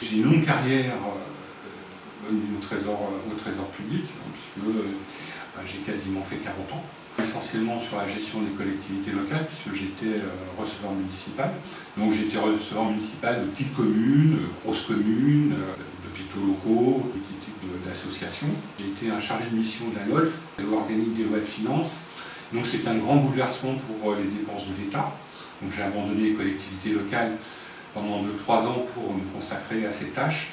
J'ai une longue carrière au trésor public, puisque j'ai quasiment fait 40 ans. Essentiellement sur la gestion des collectivités locales, puisque j'étais receveur municipal. Donc j'étais receveur municipal de petites communes, grosses communes, d'hôpitaux locaux, de petits types d'associations. J'ai été un chargé de mission de la LOLF, la loi organique des lois de finances. Donc c'est un grand bouleversement pour les dépenses de l'État. Donc j'ai abandonné les collectivités locales pendant 2-3 ans pour me consacrer à ces tâches.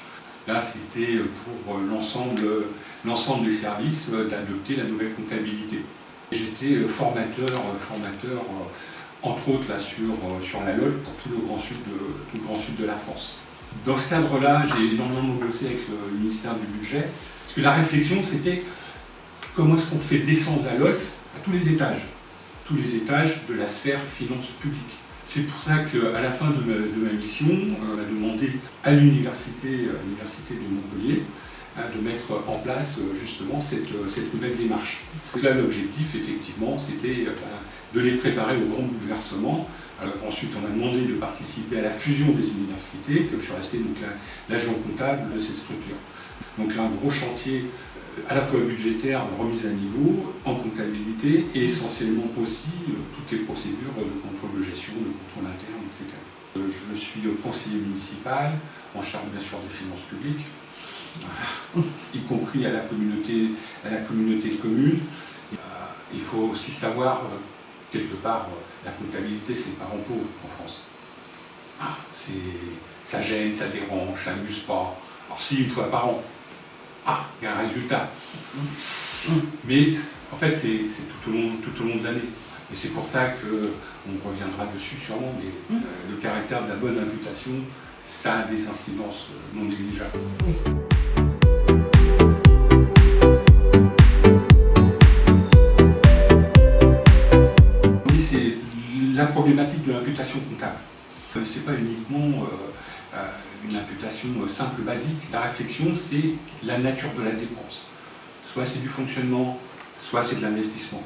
Là, c'était pour l'ensemble des services d'adopter la nouvelle comptabilité. J'étais formateur entre autres là, sur la LOLF pour tout le grand sud de la France. Dans ce cadre-là, j'ai énormément bossé avec le ministère du Budget, parce que la réflexion, c'était comment est-ce qu'on fait descendre la LOLF à tous les étages de la sphère finance publique. C'est pour ça qu'à la fin de ma mission, on a demandé à l'université de Montpellier de mettre en place justement cette nouvelle démarche. Donc là, l'objectif, effectivement, c'était de les préparer au grand bouleversement. Ensuite, on a demandé de participer à la fusion des universités. Je suis resté donc l'agent comptable de cette structure. Donc là, un gros chantier à la fois budgétaire, de remise à niveau, en comptabilité, et essentiellement aussi toutes les procédures de contrôle de gestion, de contrôle interne, etc. Je suis conseiller municipal, en charge bien sûr des finances publiques, y compris à la communauté de communes. Il faut aussi savoir, quelque part, la comptabilité, c'est le parent pauvre en France. Ça gêne, ça dérange, ça n'amuse pas. Alors si, une fois par an, il y a un résultat. Mais en fait, c'est tout au long de l'année. Et c'est pour ça qu'on reviendra dessus sûrement, mais le caractère de la bonne imputation, ça a des incidences non négligeables. C'est la problématique de l'imputation comptable. Ce n'est pas uniquement une imputation simple, basique. La réflexion, c'est la nature de la dépense. Soit c'est du fonctionnement, soit c'est de l'investissement.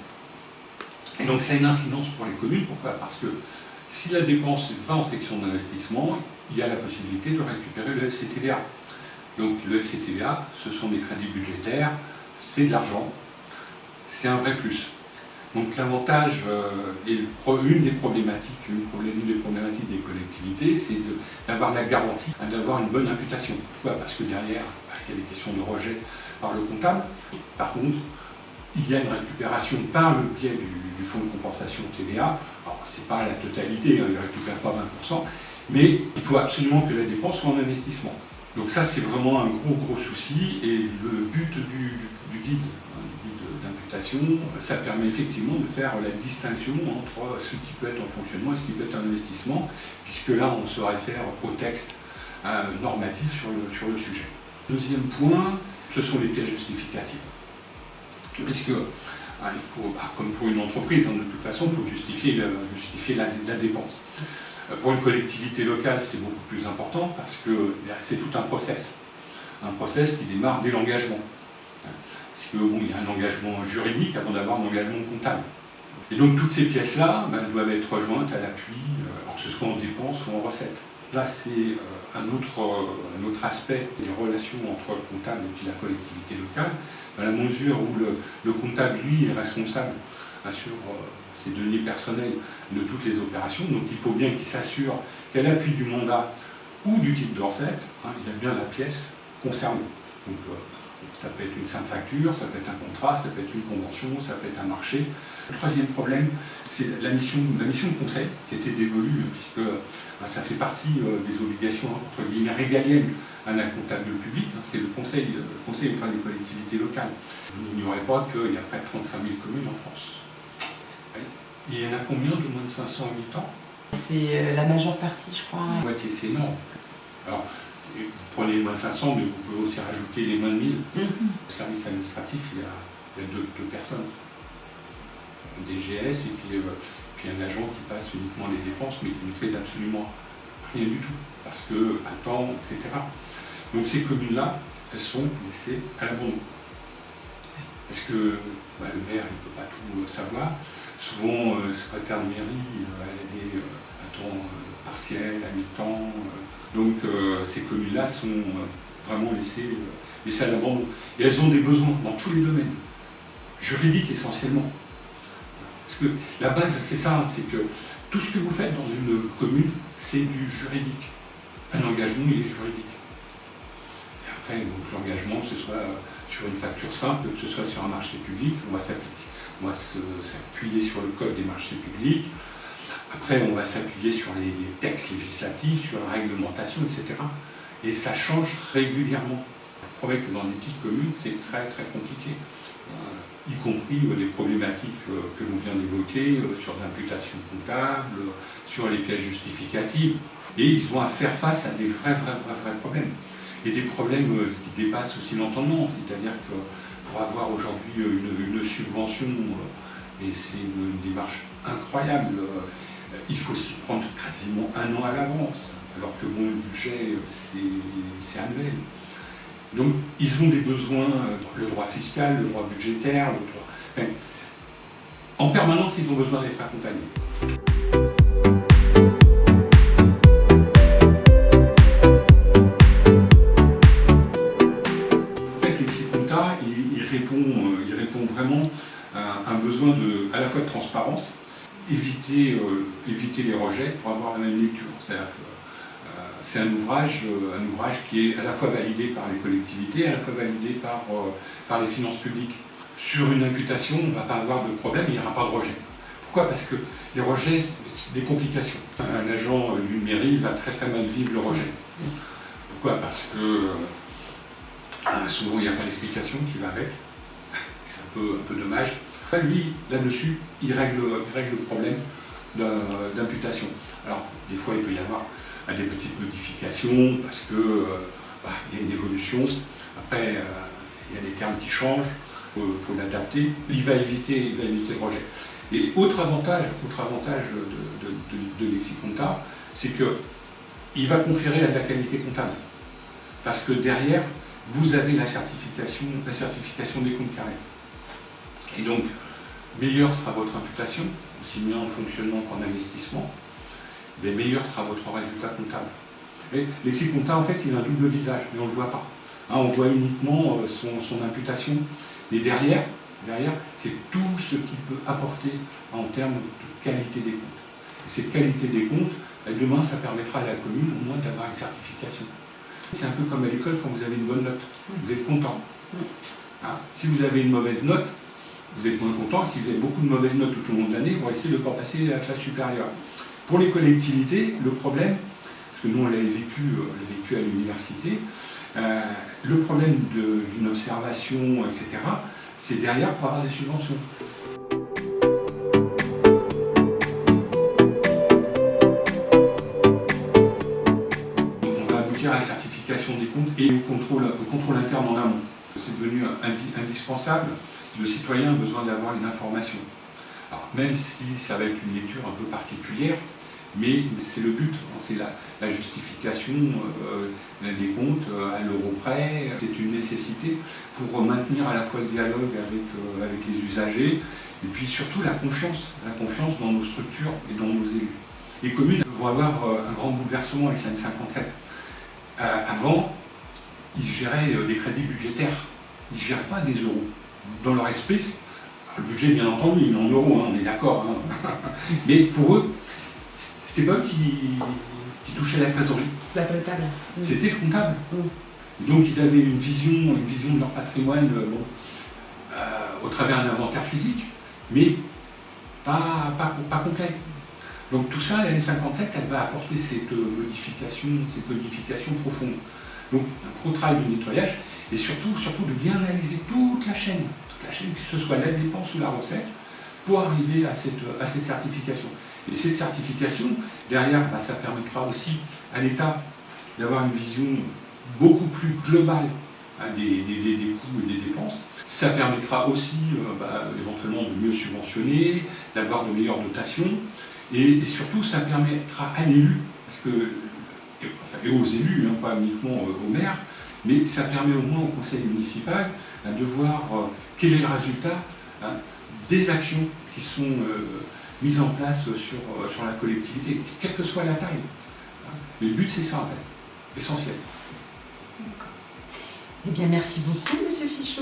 Et donc ça a une incidence pour les communes. Pourquoi? Parce que si la dépense va en section d'investissement, il y a la possibilité de récupérer le FCTVA. Donc le FCTVA, ce sont des crédits budgétaires, c'est de l'argent, c'est un vrai plus. Donc l'avantage et une des problématiques des collectivités, c'est d'avoir la garantie, d'avoir une bonne imputation. Pourquoi? Parce que derrière, il y a des questions de rejet par le comptable. Par contre, il y a une récupération par le biais du fonds de compensation TVA. Alors, ce n'est pas la totalité, il ne récupère pas 20%, mais il faut absolument que la dépense soit en investissement. Donc ça, c'est vraiment un gros souci, et le but du guide d'imputation, ça permet effectivement de faire la distinction entre ce qui peut être en fonctionnement et ce qui peut être en investissement, puisque là, on se réfère au texte normatif sur le sujet. Deuxième point, ce sont les pièces justificatives. Puisque, il faut, comme pour une entreprise, de toute façon, il faut justifier la dépense. Pour une collectivité locale, c'est beaucoup plus important parce que c'est tout un process qui démarre dès l'engagement. Parce qu'il y a un engagement juridique avant d'avoir un engagement comptable. Et donc toutes ces pièces-là doivent être rejointes à l'appui, que ce soit en dépenses ou en recettes. Là, c'est un autre aspect des relations entre le comptable et puis la collectivité locale, dans la mesure où le comptable, lui, est responsable sur ses données personnelles de toutes les opérations. Donc il faut bien qu'il s'assure qu'à l'appui du mandat ou du titre de recette, il y a bien la pièce concernée. Donc ça peut être une simple facture, ça peut être un contrat, ça peut être une convention, ça peut être un marché. Le troisième problème, c'est la mission de conseil qui a été dévolue, puisque ça fait partie des obligations entre guillemets régaliennes à un comptable public. C'est le conseil auprès des collectivités locales. Vous n'ignorez pas qu'il y a près de 35 000 communes en France. Il y en a combien de moins de 500 habitants? C'est la majeure partie, je crois. La moitié, c'est énorme. Alors, vous prenez les moins de 500, mais vous pouvez aussi rajouter les moins de 1000. Au service administratif, il y a deux personnes. Des GS et puis un agent qui passe uniquement les dépenses, mais qui ne maîtrise absolument rien du tout, parce que pas le temps, etc. Donc ces communes-là, elles sont laissées à l'abandon. Parce que le maire ne peut pas tout savoir. Souvent, le secrétaire de mairie, elle est à temps partiel, à mi-temps. Donc ces communes-là sont vraiment laissées à l'abandon. Et elles ont des besoins dans tous les domaines, juridiques essentiellement. Parce que la base, c'est ça, c'est que tout ce que vous faites dans une commune, c'est du juridique. Un engagement, il est juridique. Et après, l'engagement, que ce soit sur une facture simple, que ce soit sur un marché public, on va s'appuyer sur le code des marchés publics. Après, on va s'appuyer sur les textes législatifs, sur la réglementation, etc. Et ça change régulièrement. Je promets que dans les petites communes, c'est très très compliqué, y compris des problématiques que l'on vient d'évoquer, sur l'imputation comptable, sur les pièces justificatives. Et ils ont à faire face à des vrais problèmes. Et des problèmes qui dépassent aussi l'entendement. C'est-à-dire que pour avoir aujourd'hui une subvention, et c'est une démarche incroyable, il faut s'y prendre quasiment 1 an à l'avance, alors que le budget, c'est annuel. Donc, ils ont des besoins, le droit fiscal, le droit budgétaire, enfin, en permanence, ils ont besoin d'être accompagnés. En fait, Lexiconta, il répond vraiment à un besoin à la fois de transparence, éviter les rejets pour avoir la même lecture. C'est-à-dire que c'est un ouvrage qui est à la fois validé par les collectivités, à la fois validé par les finances publiques. Sur une imputation, on ne va pas avoir de problème, il n'y aura pas de rejet. Pourquoi? Parce que les rejets, c'est des complications. Un agent d'une mairie va très très mal vivre le rejet. Pourquoi? Parce que souvent il n'y a pas d'explication qui va avec. C'est un peu dommage. Lui, là-dessus, il règle le problème d'imputation. Alors, des fois, il peut y avoir des petites modifications parce que il y a une évolution. Après, il y a des termes qui changent, il faut l'adapter. Il va éviter le rejet. Et autre avantage de Lexiconta, c'est qu'il va conférer à de la qualité comptable. Parce que derrière, vous avez la certification des comptes carrés. Et donc, meilleure sera votre imputation, aussi bien en fonctionnement qu'en investissement, mais meilleur sera votre résultat comptable. Et Lexiconta, en fait, il a un double visage, mais on ne le voit pas. On voit uniquement son imputation, mais derrière, c'est tout ce qu'il peut apporter en termes de qualité des comptes. Et cette qualité des comptes, demain, ça permettra à la commune au moins d'avoir une certification. C'est un peu comme à l'école quand vous avez une bonne note. Vous êtes content. Si vous avez une mauvaise note, vous êtes moins content. Si vous avez beaucoup de mauvaises notes tout au long de l'année, vous risquez de ne pas passer à la classe supérieure. Pour les collectivités, le problème, parce que nous on l'a vécu à l'université, le problème d'une observation, etc., c'est derrière pour avoir des subventions. On va aboutir à la certification des comptes et au contrôle interne en amont. C'est devenu indispensable. Le citoyen a besoin d'avoir une information. Alors, même si ça va être une lecture un peu particulière, mais c'est le but, c'est la justification des comptes à l'euro près. C'est une nécessité pour maintenir à la fois le dialogue avec les usagers et puis surtout la confiance dans nos structures et dans nos élus. Les communes vont avoir un grand bouleversement avec l'AN 57. Avant, ils géraient des crédits budgétaires, ils ne géraient pas des euros. Dans leur esprit, le budget bien entendu, il est en euros, on est d'accord, mais pour eux, c'était pas eux qui touchaient la trésorerie. C'est la comptable. C'était le comptable. Et donc ils avaient une vision de leur patrimoine au travers d'un inventaire physique, mais pas complet. Donc tout ça, la N57, elle va apporter cette modification profonde. Donc un gros travail de nettoyage et surtout de bien analyser toute la chaîne, que ce soit la dépense ou la recette, pour arriver à cette certification. Et cette certification, derrière, ça permettra aussi à l'État d'avoir une vision beaucoup plus globale des coûts et des dépenses. Ça permettra aussi éventuellement de mieux subventionner, d'avoir de meilleures dotations, et surtout ça permettra à l'élu, et aux élus, pas uniquement aux maires, Mais ça permet au moins au conseil municipal de voir quel est le résultat des actions qui sont mises en place sur la collectivité, quelle que soit la taille. Le but, c'est ça, en fait, essentiel. Eh bien, merci beaucoup, Monsieur Fichot.